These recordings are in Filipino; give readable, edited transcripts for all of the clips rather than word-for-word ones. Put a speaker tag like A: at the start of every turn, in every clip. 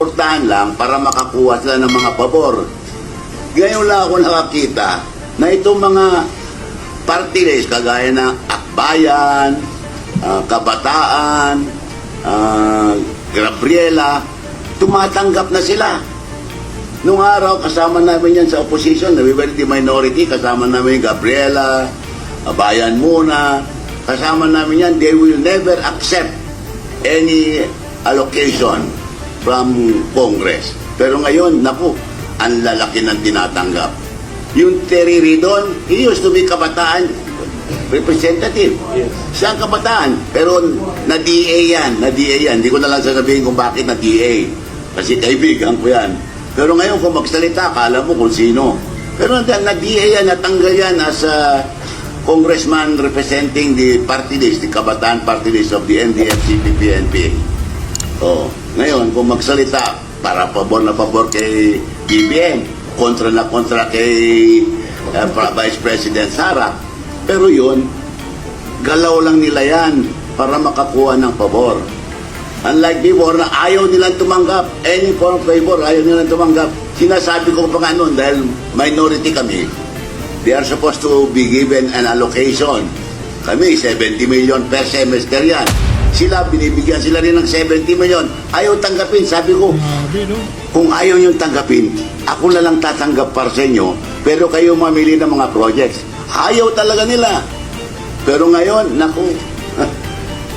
A: Portahan lang para makakuha sila ng mga pabor. Ngayon lang ako nakakita na itong mga party list kagaya ng Akbayan, Kabataan, Gabriela, tumatanggap na sila. Nung araw, kasama namin yan sa opposition, we were the minority, kasama namin yung Gabriela, Bayan Muna, kasama namin yan, they will never accept any allocation from Congress. Pero ngayon, naku, ang lalaki ng tinatanggap. Yung Terry Ridon, he used to be Kabataan representative. Yes. Siya ang Kabataan, pero na-DA yan, Hindi ko na lang sasabihin kung bakit na-DA. Kasi kaibigan ko yan. Pero ngayon, kung magsalita, akala mo kung sino. Pero na-DA yan, natanggal yan as a congressman representing the party list, the Kabataan party list of the NDF-CP-PNP. Oh, ngayon, kung magsalita, para pabor na pabor kay BBM, kontra na kontra kay Vice President Sara. Pero yun, galaw lang nila yan para makakuha ng pabor. Unlike before na ayaw nilang tumanggap, any form of favor, ayaw nilang tumanggap. Sinasabi ko pa nga noon, dahil minority kami, they are supposed to be given an allocation. Kami, 70 million per semester yan. Sila, binibigyan sila rin ng 70 million. Ayaw tanggapin. Sabi ko, kung ayaw niyong tanggapin, ako na lang tatanggap para sa inyo, pero kayo mamili ng mga projects. Ayaw talaga nila. Pero ngayon, naku,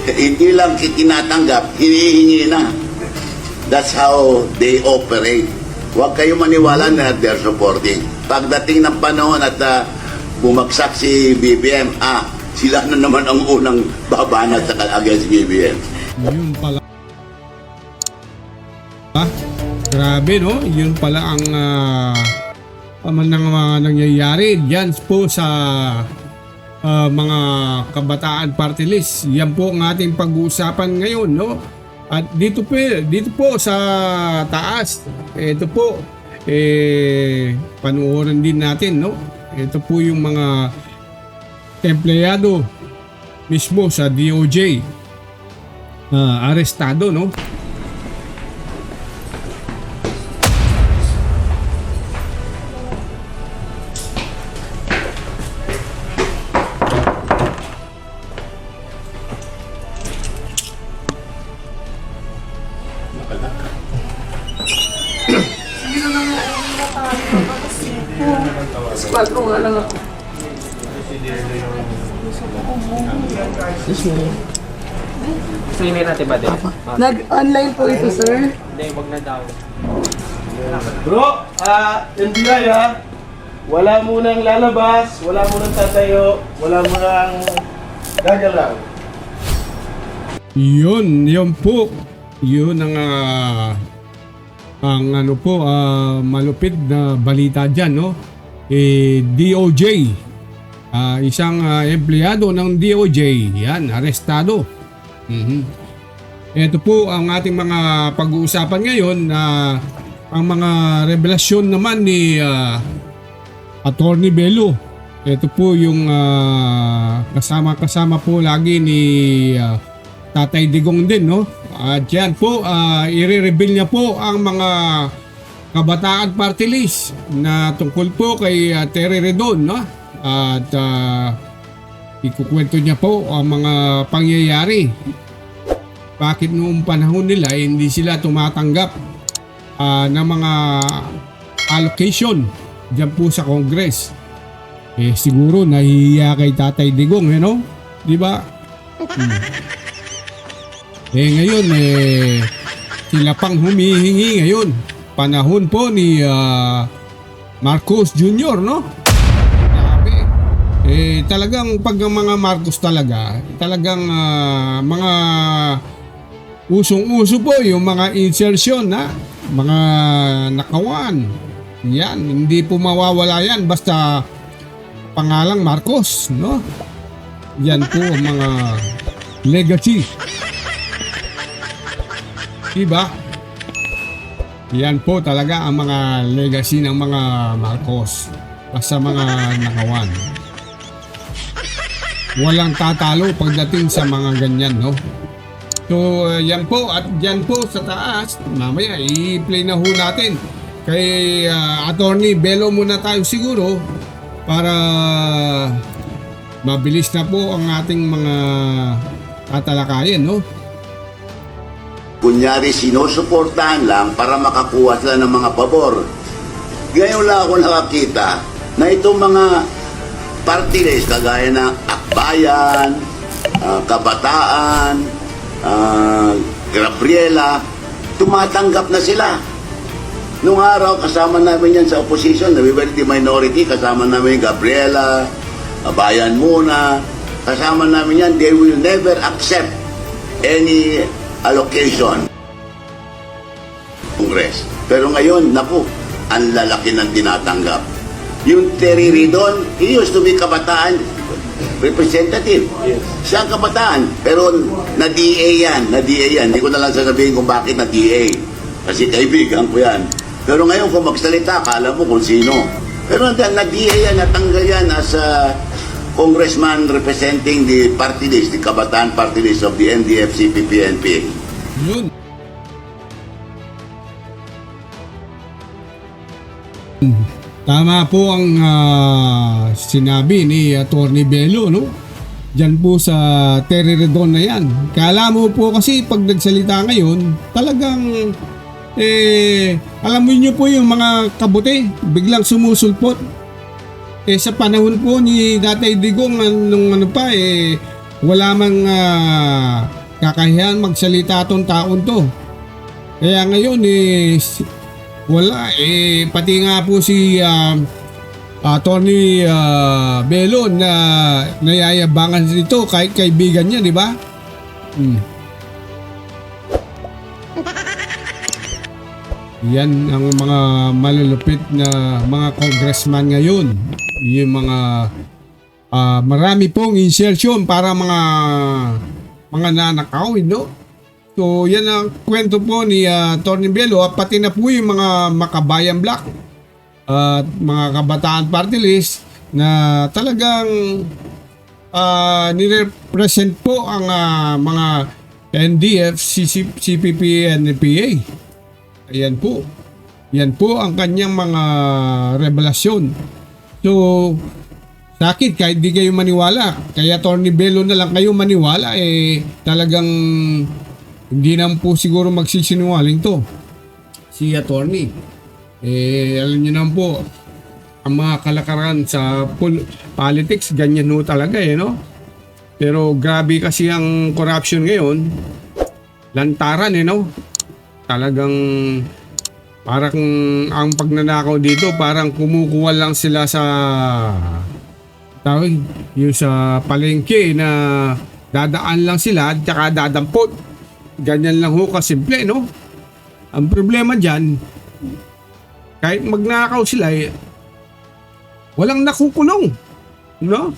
A: hindi lang tinatanggap, hinihingi na. That's how they operate. Huwag kayo maniwala na they're supporting. Pagdating ng panahon at bumagsak si BBM, sila na naman ang unang babanat sa against BBM.
B: Yun pala. Grabe, no? Yun pala ang nangyayari diyan po sa mga kabataan party list. Yan po ang ating pag-uusapan ngayon, no? At dito po sa taas, ito po panuorin din natin, no? Ito po yung mga empleyado mismo sa DOJ arestado, no?
C: Kwatro nga lang ako.
D: Sa email natin ba din?
C: Nag-online po ito, sir.
D: Hindi, wag na daw.
E: Bro, NBI wala munang lalabas, wala munang tatayo, wala munang gagalaw.
B: Yun po. Yun ang ano po, malupit na balita dyan, no? DOJ. Isang empleyado ng DOJ, yan, arestado. Ito po ang ating mga pag-uusapan ngayon na ang mga revelasyon naman ni Attorney Bello. Ito po yung kasama po lagi ni Tatay Digong din, no? At yan po, i-reveal niya po ang mga kabataan party list na tungkol po kay Terry Ridon, no? At ikukwento niya po ang mga pangyayari. Bakit noong panahon nila hindi sila tumatanggap ng mga allocation dyan po sa Congress. Siguro nahihiya kay Tatay Digong, no? Di ba? Ngayon, sila pang humihingi ngayon. Panahon po ni Marcos Jr., no? Grabe. Talagang pag mga Marcos talagang mga usong-uso po yung mga insertion, mga nakawan. Yan, hindi po mawawala yan basta pangalang Marcos, no? Yan po ang mga legacy. Diba? Yan po talaga ang mga legacy ng mga Marcos sa mga nakawan. Walang tatalo pagdating sa mga ganyan, no? So, yan po. At yan po sa taas, mamaya i-play na ho natin. Kay Attorney Bello muna tayo siguro para mabilis na po ang ating mga tatalakayin, no?
A: Kunyari, sinusuportahan lang para makakuha sila ng mga pabor. Ngayon lang ako nakakita na itong mga party list, kagaya ng Akbayan, Kabataan, Gabriela, tumatanggap na sila. Nung araw, kasama namin yan sa opposition, we were the minority, kasama namin Gabriela, Bayan Muna, kasama namin yan, they will never accept any allocation. Congress. Pero ngayon, naku, ang lalaki ng tinatanggap. Yung Terry Ridon, he used to be Kabataan representative.
E: Yes.
A: Siya ang Kabataan, pero na-DA yan. Hindi ko na lang sasabihin kung bakit na-DA. Kasi kaibigan ko yan. Pero ngayon, kung magsalita, kala mo kung sino. Pero na-DA yan, natanggal yan as a congressman representing the party list, the Kabataan party list of the NDF, CPP, NP.
B: Yun. Tama po ang sinabi ni Attorney Bello, no? Diyan po sa Terry Redon na yan. Kala mo po kasi pag nagsalita ngayon, talagang alam mo niyo po yung mga kabuti, biglang sumusulpot. Sa panahon po ni Tatay Digong nung wala mang kakayahan magsalita tong taon to. Kaya ngayon wala pati nga po si Attorney Bello na nayayabangan nito kahit kaibigan niya, di ba? Yan ang mga malulupit na mga congressman ngayon. Yung mga marami pong insertion para mga nanakawin, no? So, yan ang kwento po ni Attorney Bello at pati na po yung mga Makabayan Black at mga Kabataan Party List na talagang nirepresent po ang mga NDF, CPP, NPA. Ayan po. Yan po ang kanyang mga revelasyon. So, sa akin, kahit di kayo maniwala, kaya Attorney Bello na lang kayo maniwala, talagang hindi naman po siguro magsisinungaling to si attorney. Alam niyo naman po, ang mga kalakaran sa politics, ganyan no talaga no? Pero grabe kasi ang corruption ngayon, lantaran no? Talagang parang ang pagnanakaw dito, parang kumukuha lang sila sa tawag, yung sa palengke na dadaan lang sila at saka dadampot. Ganyan lang ho kasimple, no? Ang problema dyan, kahit magnakaw sila, walang nakukulong, no?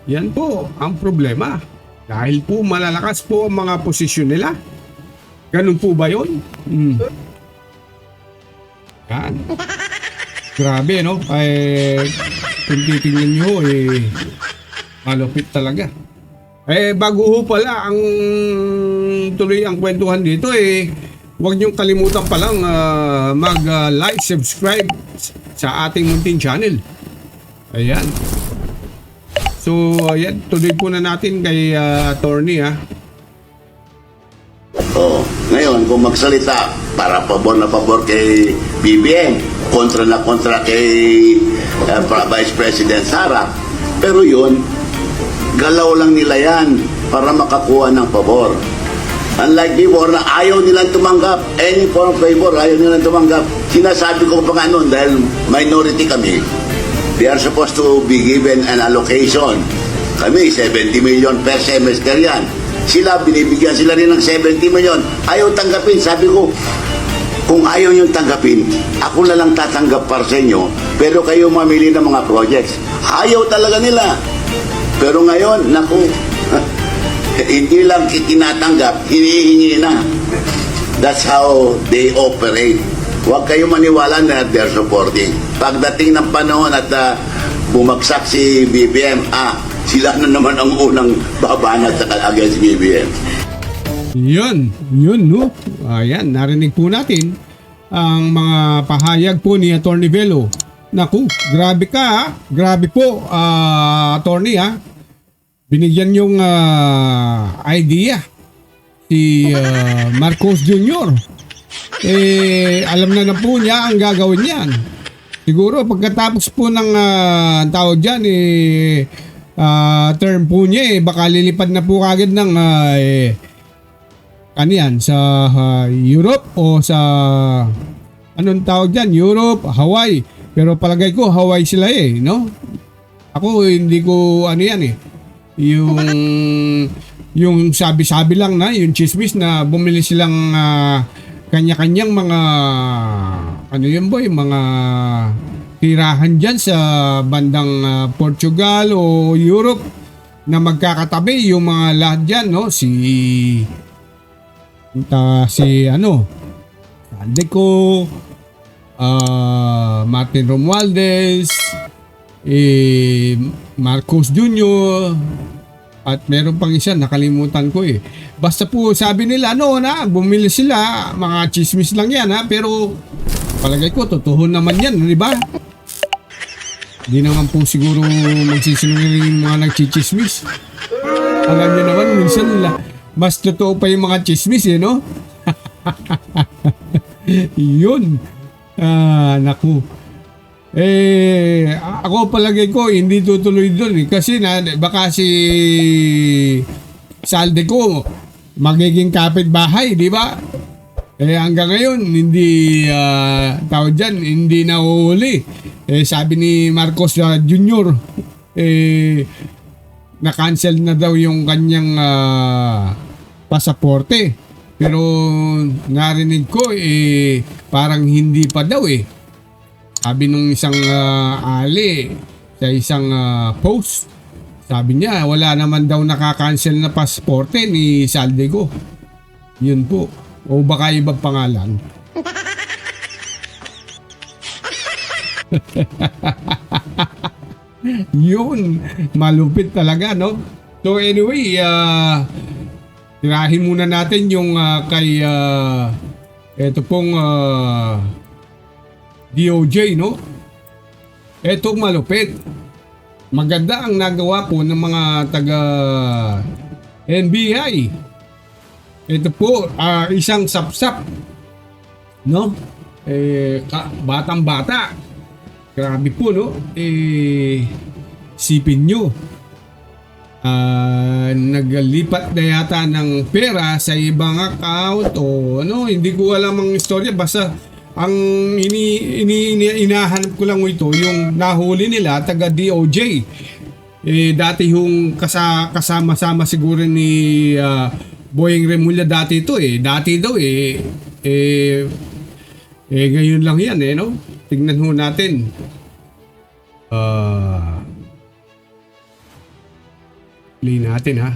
B: Yan po ang problema. Dahil po malalakas po ang mga posisyon nila. Ganun po ba yun? Yan. Grabe, no? Kung titingnan nyo, malupit talaga. Bago ho pala ang tuloy ang kwentuhan dito, huwag niyong kalimutan palang mag-like, subscribe sa ating munting channel. Ayan. So, ayan, tuloy po na natin kay attorney, ha.
A: Ngayon, kung magsalita para pabor na pabor kay BBM, kontra na kontra kay Vice President Sara, pero yun, galaw lang nila yan para makakuha ng pabor. Unlike before na ayaw nilang tumanggap any form of favor, ayaw nilang tumanggap. Sinasabi ko pa nga noon, dahil minority kami, they are supposed to be given an allocation. Kami, 70 million per semester yan. Sila, binibigyan sila rin ng 70 million. Ayaw tanggapin. Sabi ko, kung ayaw niyong tanggapin, ako na lang tatanggap para sa inyo, pero kayo mamili ng mga projects. Ayaw talaga nila. Pero ngayon, naku, hindi lang tinatanggap, hinihingi na. That's how they operate. Huwag kayo maniwala na they're supporting. Pagdating ng panahon at bumagsak si BBM, sila na naman ang unang babanat sa against BBM.
B: Yun, no? Ayan, narinig po natin ang mga pahayag po ni Attorney Bello. Naku, grabe ka ha. Grabe po, Attorney ha. Binigyan yung idea si Marcos Jr. Alam na po niya ang gagawin niyan. Siguro pagkatapos po ng tao dyan, term po niya, baka lilipad na po kagad ng ano yan, sa Europe o sa anong tawag dyan, Europe, Hawaii. Pero palagay ko Hawaii sila no? Ako hindi ko ano yan yung sabi-sabi lang na yung chismis na bumili silang kanya-kanyang mga ano yun boy, mga tirahan dyan sa bandang Portugal o Europe na magkakatabi yung mga lahat dyan, no? Si Aldeco, Martin Romualdez, Marcos Jr., at meron pang isa, nakalimutan ko Basta po sabi nila, bumili sila, mga chismis lang yan pero palagay ko, totoo naman yan, di ba? Di naman po siguro magsisinungaling yung mga nagchichismis. Alam niyo naman, minsan mas totoo pa yung mga chismis no? Yun. Naku. Ako palagay ko hindi tutuloy doon kasi baka si Salde ko magiging kapitbahay, di ba? Hanggang ngayon hindi tawag dyan, hindi nahuhuli. Sabi ni Marcos Jr. Na-cancel na daw yung kanyang pasaporte. Pero narinig ko parang hindi pa daw Sabi nung isang ali sa isang post, sabi niya wala naman daw nakakancel na pasporte ni Saldego. Yun po. O baka ibang pangalan. Yun. Malupit talaga, no? So anyway, tirahin muna natin yung kay eto pong DOJ, no? Eto malupit. Maganda ang nagawa po ng mga taga NBI. Ito po, isang sapsap, no? Batang bata. Grabe po, no? Sipin nyo. Naglipat na yata ng pera sa ibang account o ano, hindi ko alam ang istorya. Basta ang inahanap ko lang ito, yung nahuli nila taga DOJ. Dati yung kasama-sama siguro ni Boyeng Remulla dati ito Dati daw ngayon lang yan no? Tignan ho natin. Play natin ha.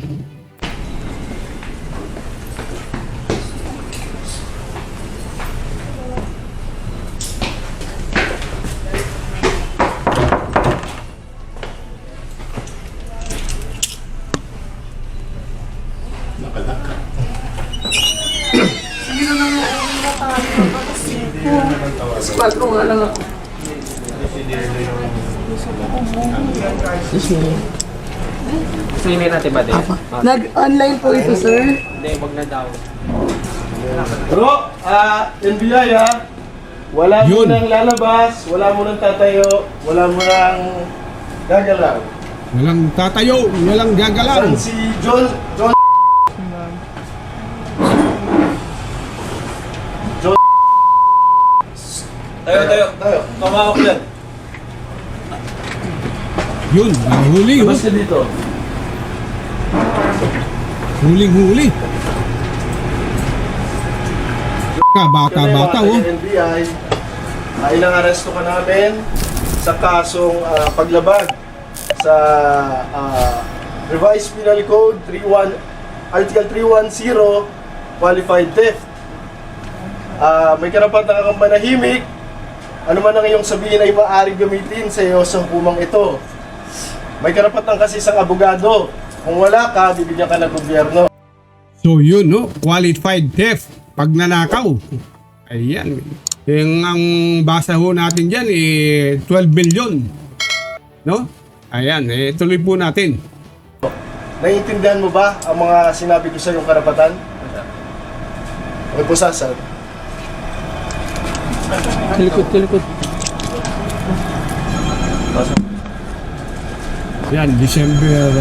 C: Spot ko nga lang ako.
D: Gusto yun natin ba din?
C: Nag-online po ito, sir.
D: Hindi, wag na daw.
E: Bro, NBI wala mo
B: Yun.
E: nang lalabas, wala mo nang tatayo, wala mo nang gagalaw.
B: Walang tatayo, walang gagalaw.
E: Saan si John? Tayo. Kamawak yan.
B: Yun, nahuli
E: Labas ka dito.
B: Huling-huli. Bata-bata
E: NBI, ilang aresto ka namin sa kasong paglabag sa Revised Penal Code Article 310, Qualified Theft. May karapatan kang manahimik. Ano man ang iyong sabihin ay maaaring gamitin sa iyo sa hukumang ito. May karapatan kasi isang abogado. Kung wala ka, bibigyan ka ng gobyerno.
B: So yun, no? Qualified theft. Pagnanakaw. Ayan. Yung ang basa ho natin dyan, 12 billion. No? Ayan, tuloy po natin.
E: Naiintindihan mo ba ang mga sinabi ko sa iyong karapatan? Okay po, Sasad.
C: Tilikod.
B: Yan, December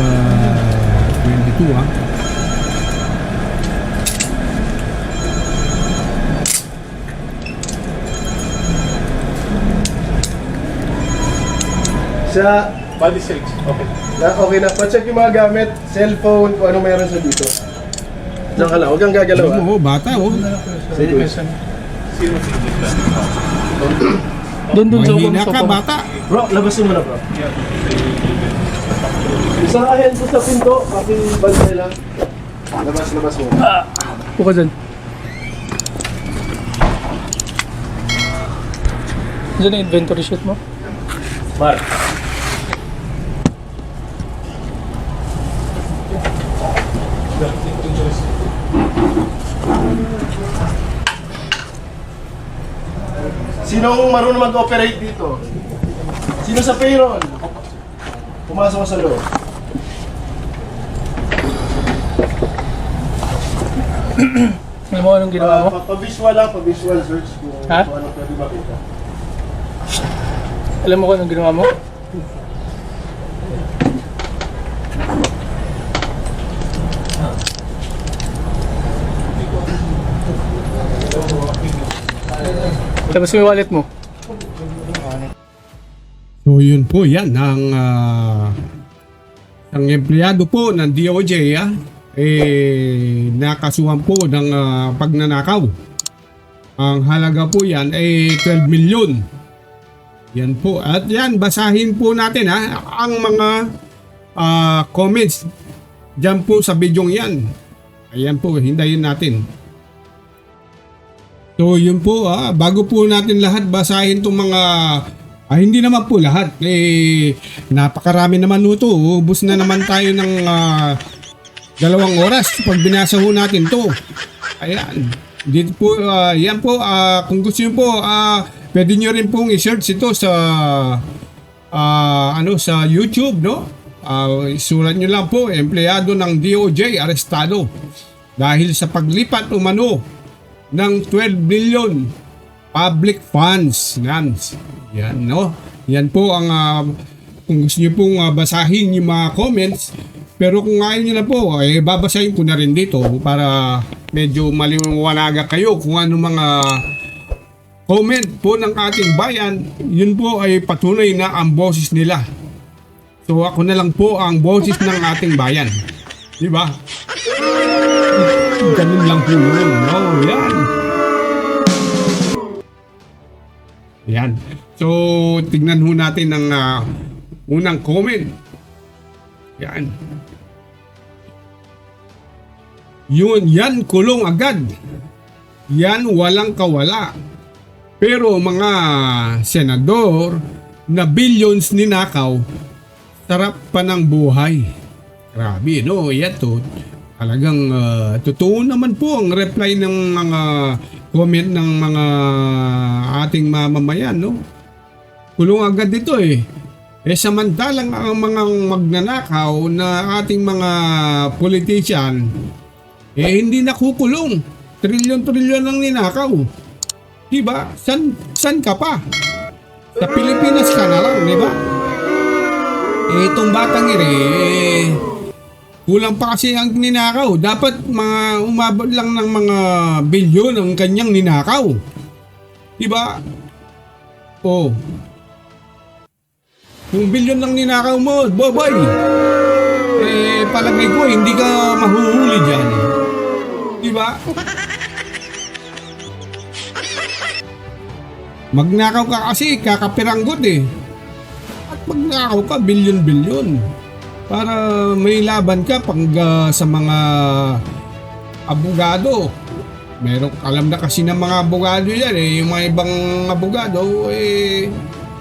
B: 22 ha.
E: Sa
D: Body search. Okay.
E: okay na, pa-check yung mga gamit, cellphone, kung ano meron sa dito. Diyan ka lang, huwag kang gagalaw.
B: Alam mo, bata oh.
E: Sige.
C: Doon
B: Mahina ka, bata.
E: Bro, labasin mo na, bro. Isang ahen po sa pinto, aking bantay lang. Labas mo.
C: Puka dyan. Diyan na inventory sheet mo?
D: Mark.
E: Sinong marunong mag-operate dito? Sino sa payroll? Pumasok ka sa loob.
C: Alam mo anong ginawa mo?
E: Pa-visual lang, pa-visual search kung
C: Ha?
E: ano pwede makita.
C: Alam mo kung anong ginawa mo? Tapos may wallet mo.
B: So yun po, yan ang empleyado po ng DOJ nakasuhan po ng pagnanakaw. Ang halaga po yan ay 12 million. Yan po. At yan, basahin po natin ang mga comments dyan po sa bidyong yan. Ayan po, hintayin natin. So yun po, bago po natin lahat basahin itong mga hindi naman po lahat, napakarami naman ito. Ubus na naman tayo ng 2 oras pag binasa ho natin to. Ayan, dito po, yan po, kung gusto nyo po, pwede nyo rin pong i-search ito sa sa YouTube, no? Isulat nyo lang po, empleyado ng DOJ arestado dahil sa paglipat umano ng 12 billion public funds. Yan, no? Yan po ang kung gusto niyo pong basahin yung mga comments, pero kung ayaw niyo na po, babasahin ko na rin dito para medyo maliwanaga kayo kung ano mga comment po ng ating bayan. Yun po ay patunay na ang boses nila. So ako na lang po ang boses ng ating bayan. Di ba? Ganun lang po yun. No, yan. Yan. So, tignan ho natin ang unang comment. Yan. Yan, kulong agad. Yan, walang kawala. Pero mga senador na billions ninakaw, sarap pa ng buhay. Grabe, no? Yan to. Talagang totoo naman po ang reply ng mga comment ng mga ating mamamayan, no? Kulong agad dito samantalang ang mga magnanakaw na ating mga politician hindi nakukulong. Trilyon-trilyon ang ninakaw. Diba? San ka pa? Sa Pilipinas ka na lang, diba? Itong batang kulang pa kasi ang ninakaw. Dapat umabot lang ng mga bilyon ang kanyang ninakaw. Diba? Oh. Kung bilyon lang ninakaw mo, boy, palagay ko hindi ka mahuhuli dyan. Diba? Magnakaw ka kasi, kakapiranggot At magnakaw ka, bilyon-bilyon. Para may laban ka pag sa mga abogado. Meron alam na kasi ng mga abogado yan yung mga ibang abogado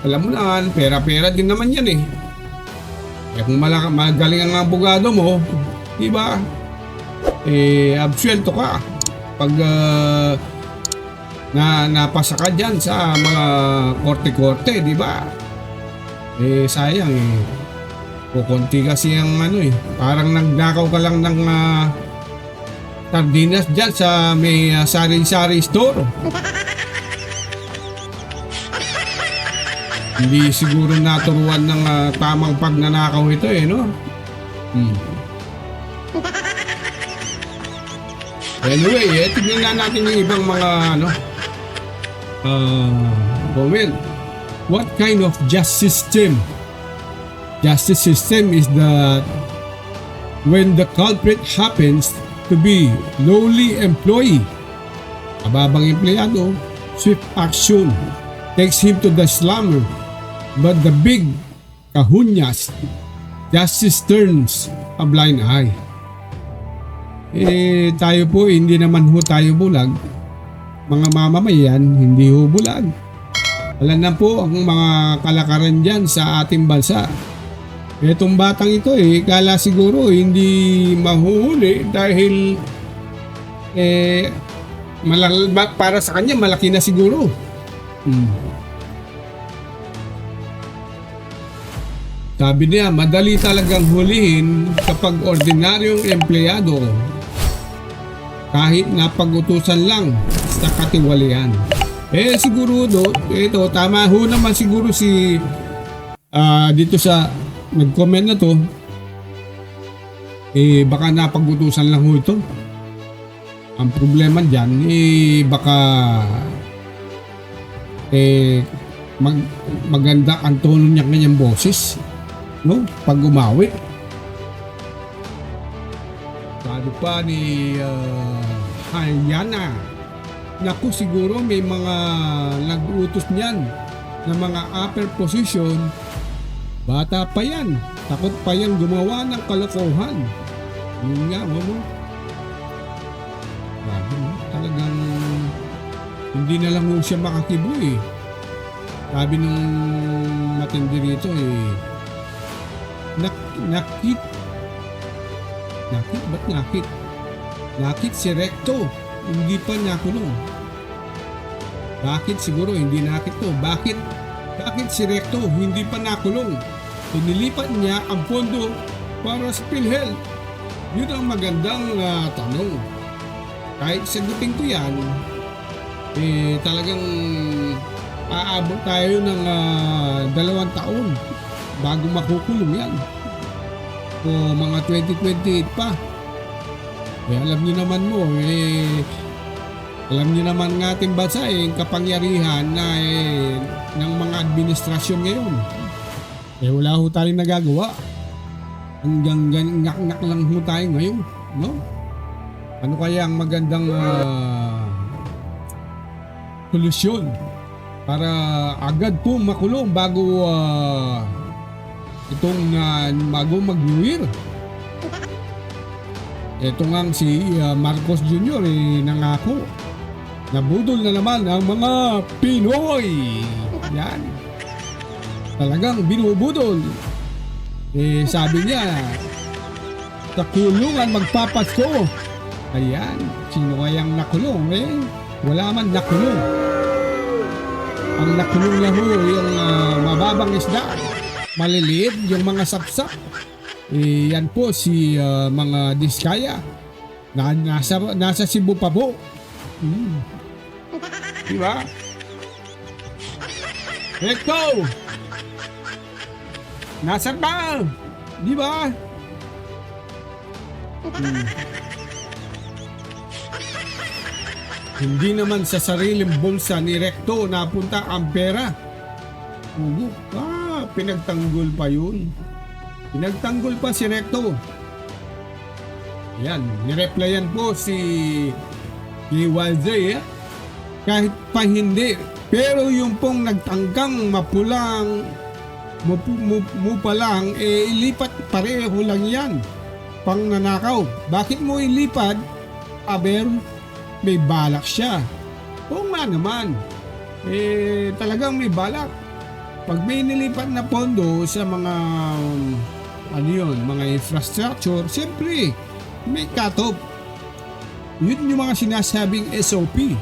B: alam mo na, pera-pera din naman yan kung magaling ang abogado mo, di ba? absuelto ka pag napasa ka dyan sa mga korte-korte, di ba? Sayang kukunti kasi ang parang nagnakaw ka lang ng sardinas dyan sa may sari-sari store. Hindi siguro naturuan ng tamang pagnanakaw ito no? Anyway, tignan na natin yung ibang mga comment. What kind of justice system? Justice system is that when the culprit happens to be lowly employee, mababang empleyado, swift action takes him to the slumber, but the big kahunyas, justice turns a blind eye. Tayo po, hindi naman ho tayo bulag. Mga mamamayan, hindi ho bulag. Alam na po ang mga kalakaran dyan sa ating bansa. Itong batang ito kala siguro hindi mahuhuli dahil para sa kanya malaki na siguro. Sabi niya, madali talagang hulihin kapag ordinaryong empleyado kahit napag-utusan lang sa katiwalian. Siguro ito tama ho naman siguro si dito sa nag-comment na to, baka napag-utusan lang ho ito. Ang problema dyan baka maganda ang tono niya kanyang boses, no? Pag umawi. Sabi pa ni Hayana, naku siguro may mga nag-utos niyan na mga upper position. Bata pa yan, takot pa yan gumawa ng kalokohan. Yun nga, Grabe, talagang hindi na lang siya makakibo Sabi nung matindi rito nakit? Ba't nakit? Nakit si Recto, hindi pa nakulong. Bakit siguro hindi nakit to? Bakit si Recto hindi pa nakulong? Inilipat niya ang pondo para sa PhilHealth. Yun ang magandang tanong. Kahit sagutin ko yan, talagang aabot tayo ng 2 taon bago makukulong yan. O mga 2028 pa. Alam niyo naman alam niyo naman ng ating bansa kapangyarihan na ng mga administrasyon ngayon. Wala ho tayong nagagawa. Hanggang ngak-ngak lang ho tayo ngayon, no? Ano kaya ang magandang solusyon para agad po makulong bago itong bago mag-New Year? Ito nga si Marcos Jr. Nangako. Nabudol na naman ang mga Pinoy. Yan. Talagang binubudol. Sabi niya, sa kulungan magpapasko. Ayan. Sino kayang nakulong? Wala man nakulong. Ang nakulong na ho yung mababang isda. Maliliit yung mga sapsap. Yan po si mga Diskaya na nasa Cebu pa po. Diba? Recto! Nasa ba? Diba? Hindi naman sa sariling bulsa ni Recto napunta ang pera. Pinagtanggol pa yun. Pinagtanggol pa si Recto. Yan, nireplyan po si Walze kahit pa hindi. Pero yung pong nagtanggang mupalang ilipat pareho lang yan. Pang nanakaw. Bakit mo ilipat? Aber, may balak siya. Oo nga naman. Talagang may balak. Pag may nilipat na pondo sa mga mga infrastructure, siyempre may cut-off. Yun yung mga sinasabing SOP.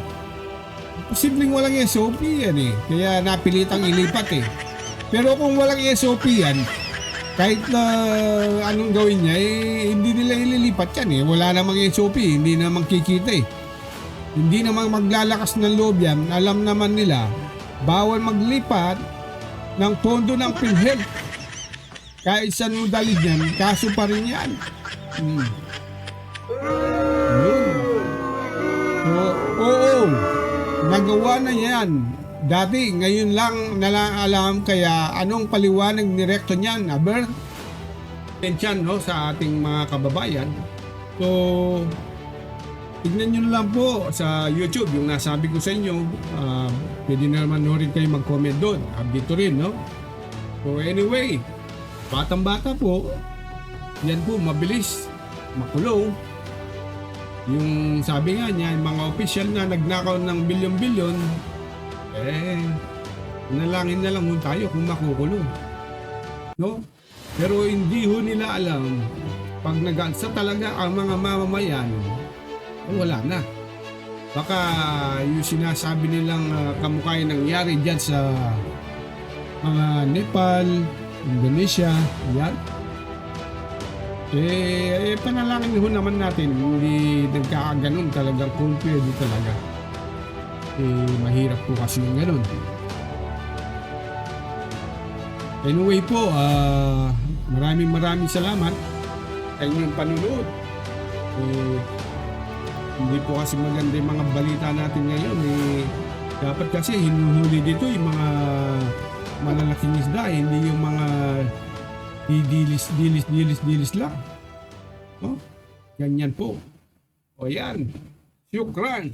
B: Posibleng walang SOP yan eh. Kaya napilitang ilipat eh. Pero kung walang SOP yan, kahit na anong gawin niya, eh, hindi nila ililipat yan eh. Wala namang SOP, hindi namang kikita eh. Hindi namang maglalakas ng loob yan. Alam naman nila, bawal maglipat ng pondo ng PhilHealth. Kahit saan mo dalhin yan, kaso pa rin yan. Yun. Oo. Nagawa na yan. Dati, ngayon lang alam kaya anong paliwanag ni Recto niyan, aber? Atensyon no, sa ating mga kababayan. So, tignan nyo lang po sa YouTube yung nasabi ko sa inyo. Pwede naman rin kayo mag-comment doon. Dito rin, no? So anyway, batang-bata po, yan po mabilis makulong. Yung sabi nga niya, yung mga official na nagnakaw ng bilyon-bilyon, nalangin na lang ho tayo kung makukulong. No? Pero hindi ho nila alam, pag nag-alsa talaga ang mga mamamayan, wala na. Baka yung sinasabi nilang kamukha yung nangyari dyan sa mga Nepal, Indonesia, yan. Panalangin ho naman natin, hindi nagkakaganon talagang kung pwede talaga. Mahirap po kasi yung ganon. Anyway po, maraming salamat sa inyong panunood. Hindi po kasi maganda yung mga balita natin ngayon. Dapat kasi hinuhuli dito yung mga malalaking isda, hindi yung mga dilis lang. Oh, ganyan po. O yan. Syukran.